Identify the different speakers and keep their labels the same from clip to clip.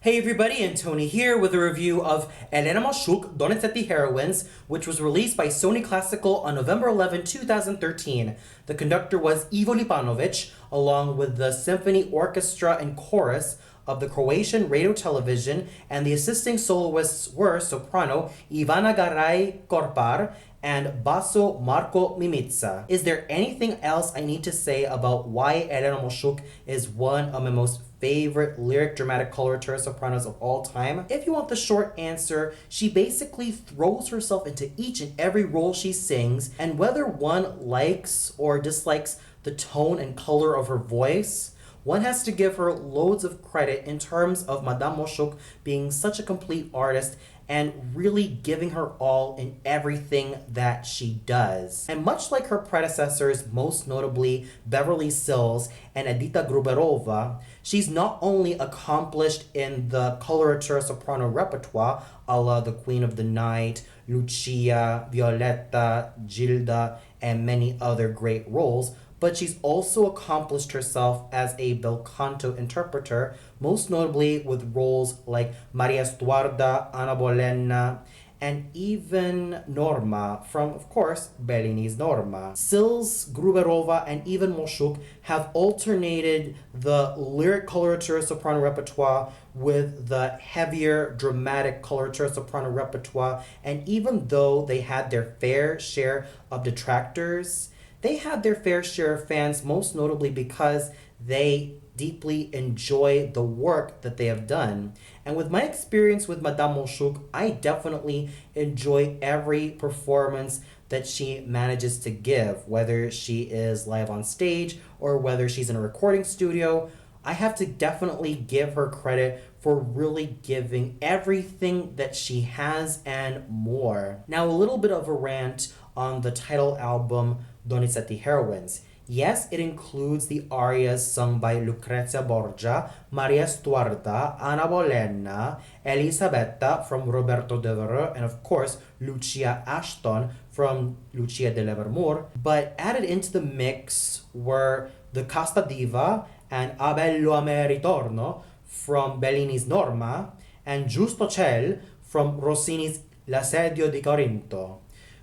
Speaker 1: Hey everybody, and Tony here with a review of Elena Mosuc Donizetti Heroines, which was released by Sony Classical on November 11, 2013. The conductor was Ivo Lipanovic, along with the symphony orchestra and chorus of the Croatian radio television, and the assisting soloists were soprano Ivana Garay Korpar and basso Marco Mimica. Is there anything else I need to say about why Elena Mosuc is one of my most favorite lyric dramatic coloratura sopranos of all time? If you want the short answer, she basically throws herself into each and every role she sings, and whether one likes or dislikes the tone and color of her voice, one has to give her loads of credit in terms of Madame Mosuc being such a complete artist and really giving her all in everything that she does. And much like her predecessors, most notably Beverly Sills and Edita Gruberova, she's not only accomplished in the coloratura soprano repertoire, a la the Queen of the Night, Lucia, Violetta, Gilda, and many other great roles, but she's also accomplished herself as a bel canto interpreter, most notably with roles like Maria Stuarda, Anna Bolena, and even Norma from, of course, Bellini's Norma. Sills, Gruberova, and even Mosuc have alternated the lyric coloratura soprano repertoire with the heavier dramatic coloratura soprano repertoire, and even though they had their fair share of detractors, they had their fair share of fans, most notably because they deeply enjoy the work that they have done. And with my experience with Madame Mosuc, I definitely enjoy every performance that she manages to give, whether she is live on stage or whether she's in a recording studio. I have to definitely give her credit for really giving everything that she has and more. Now, a little bit of a rant on the title album, Donizetti Heroines. Yes, it includes the arias sung by Lucrezia Borgia, Maria Stuarda, Anna Bolena, Elisabetta from Roberto Devereux, and of course Lucia Ashton from Lucia de Lammermoor. But added into the mix were the Casta Diva and A bello a me ritorno from Bellini's Norma, and Giusto Ciel from Rossini's L'assedio di Corinto,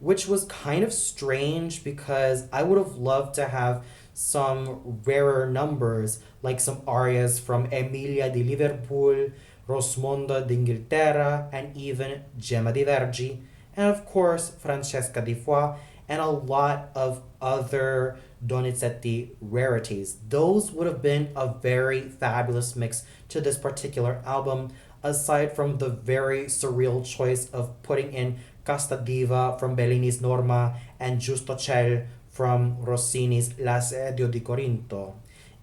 Speaker 1: which was kind of strange because I would have loved to have some rarer numbers, like some arias from Emilia di Liverpool, Rosmonda d'Inghilterra, and even Gemma di Vergi, and of course Francesca di Foix, and a lot of other Donizetti rarities. Those would have been a very fabulous mix to this particular album, aside from the very surreal choice of putting in Casta Diva from Bellini's Norma and Giusto Ciel from Rossini's L'assedio di Corinto.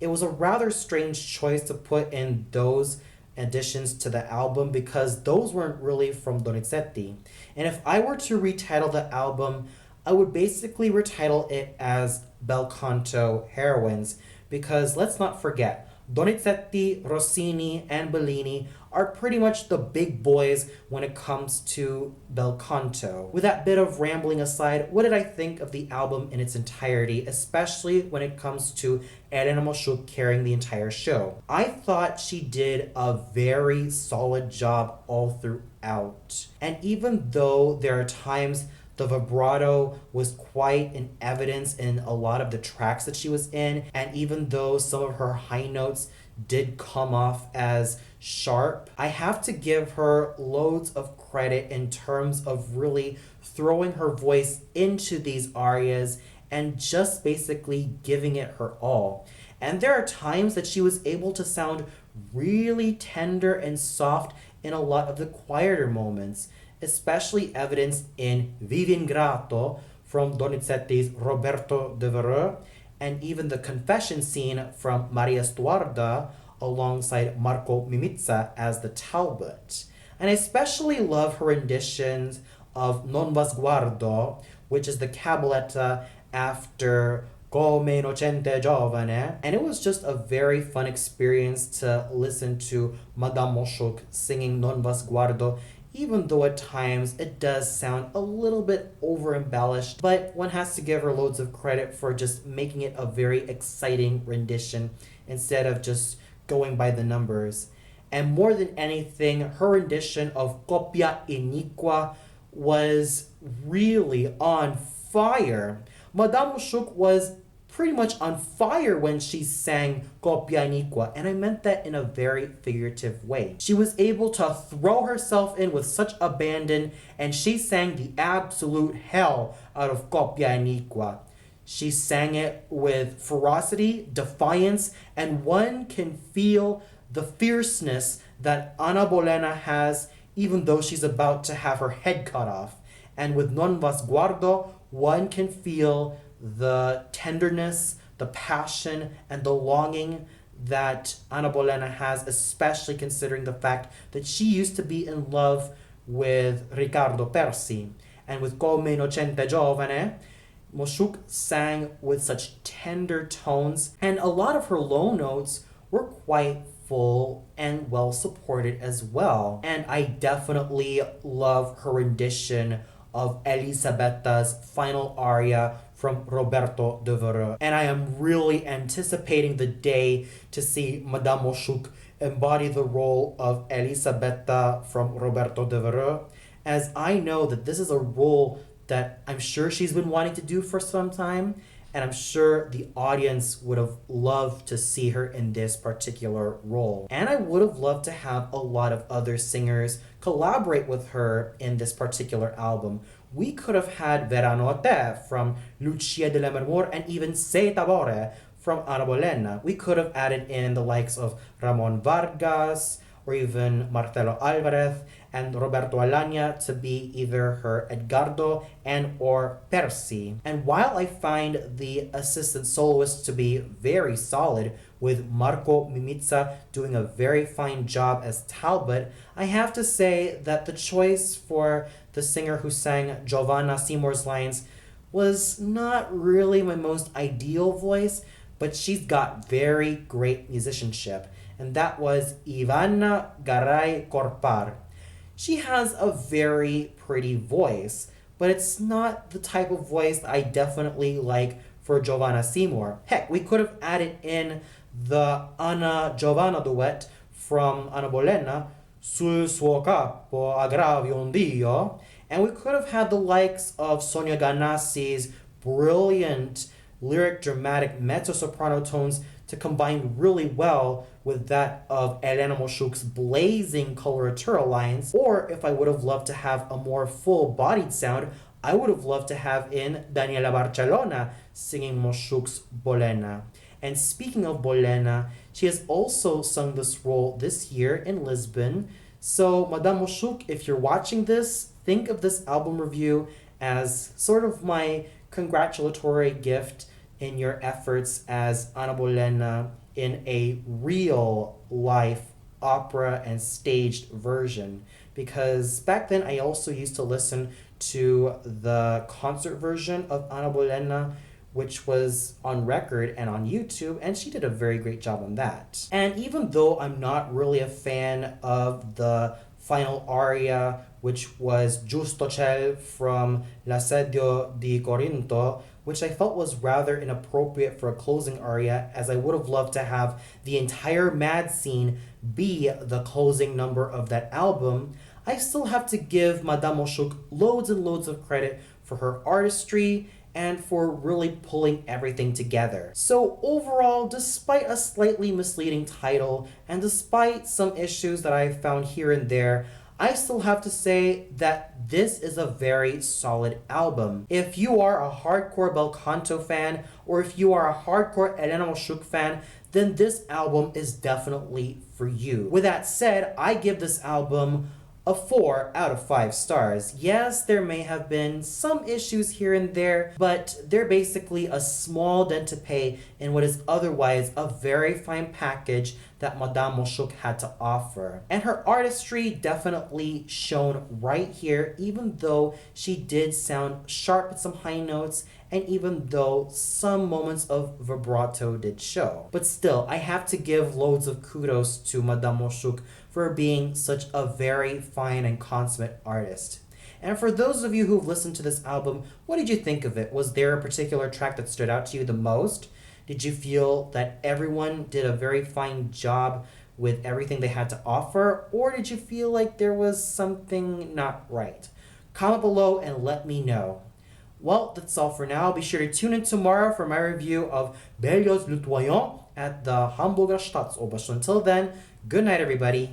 Speaker 1: It was a rather strange choice to put in those additions to the album because those weren't really from Donizetti. And if I were to retitle the album, I would basically retitle it as Bel Canto Heroines, because let's not forget, Donizetti, Rossini, and Bellini are pretty much the big boys when it comes to Bel Canto. With that bit of rambling aside, what did I think of the album in its entirety, especially when it comes to Elena Mosuc carrying the entire show? I thought she did a very solid job all throughout. And even though there are times the vibrato was quite in evidence in a lot of the tracks that she was in, and even though some of her high notes did come off as sharp, I have to give her loads of credit in terms of really throwing her voice into these arias and just basically giving it her all. And there are times that she was able to sound really tender and soft in a lot of the quieter moments, especially evidenced in Vivi Ingrato from Donizetti's Roberto Devereux, and even the confession scene from Maria Stuarda alongside Marco Mimica as the Talbot. And I especially love her renditions of Non va sguardo, which is the cabaletta after Come Innocente Giovane, and it was just a very fun experience to listen to Madame Mosuc singing Non va sguardo, even though at times it does sound a little bit over embellished, but one has to give her loads of credit for just making it a very exciting rendition instead of just going by the numbers. And more than anything, her rendition of Copia Iniqua was really on fire. Madame Mosuc was pretty much on fire when she sang Copia Iniqua, and I meant that in a very figurative way. She was able to throw herself in with such abandon, and she sang the absolute hell out of Copia Iniqua. She sang it with ferocity, defiance, and one can feel the fierceness that Ana Bolena has even though she's about to have her head cut off. And with Non Vas Guardo, one can feel the tenderness, the passion, and the longing that Ana Bolena has, especially considering the fact that she used to be in love with Riccardo Persi. And with Come Innocente Giovane, Mosuc sang with such tender tones, and a lot of her low notes were quite full and well supported as well. And I definitely love her rendition of Elisabetta's final aria from Roberto de Vereux. And I am really anticipating the day to see Madame Mosuc embody the role of Elisabetta from Roberto de Vereux, as I know that this is a role that I'm sure she's been wanting to do for some time, and I'm sure the audience would have loved to see her in this particular role. And I would have loved to have a lot of other singers collaborate with her in this particular album. We could have had Veranote from Lucia de Lammermoor and even Se Tabore from Ana Bolena. We could have added in the likes of Ramon Vargas or even Marcelo Alvarez and Roberto Alagna to be either her Edgardo and or Persi. And while I find the assistant soloists to be very solid, with Marco Mimica doing a very fine job as Talbot, I have to say that the choice for the singer who sang Giovanna Seymour's lines was not really my most ideal voice, but she's got very great musicianship, and that was Ivana Garay Corpar. She has a very pretty voice, but it's not the type of voice that I definitely like for Giovanna Seymour. Heck, we could have added in the Ana Giovanna duet from Ana Bolena, Sul suo capo aggravi un dio, and we could have had the likes of Sonia Ganassi's brilliant lyric dramatic mezzo-soprano tones to combine really well with that of Elena Mosuc's blazing coloratura lines. Or if I would have loved to have a more full-bodied sound, I would have loved to have in Daniela Barcelona singing Mosuc's Bolena. And speaking of Bolena, she has also sung this role this year in Lisbon. So Madame Mosuc, if you're watching this, think of this album review as sort of my congratulatory gift in your efforts as Ana Bolena in a real life opera and staged version. Because back then I also used to listen to the concert version of Ana Bolena, which was on record and on YouTube, and she did a very great job on that. And even though I'm not really a fan of the final aria, which was Giusto Ciel from L'Assedio di Corinto, which I felt was rather inappropriate for a closing aria, as I would have loved to have the entire Mad Scene be the closing number of that album, I still have to give Madame Mosuc loads and loads of credit for her artistry and for really pulling everything together. So overall, despite a slightly misleading title, and despite some issues that I found here and there, I still have to say that this is a very solid album. If you are a hardcore Bel Canto fan, or if you are a hardcore Elena Mosuc fan, then this album is definitely for you. With that said, I give this album a 4 out of 5 stars. Yes, there may have been some issues here and there, but they're basically a small dent to pay in what is otherwise a very fine package that Madame Mosuc had to offer. And her artistry definitely shone right here, even though she did sound sharp at some high notes, and even though some moments of vibrato did show. But still, I have to give loads of kudos to Madame Mosuc for being such a very fine and consummate artist. And for those of you who've listened to this album, what did you think of it? Was there a particular track that stood out to you the most? Did you feel that everyone did a very fine job with everything they had to offer, or did you feel like there was something not right? Comment below and let me know. Well, that's all for now. Be sure to tune in tomorrow for my review of Berlioz' Le Doyen at the Hamburger Staatsoper. So until then, good night, everybody.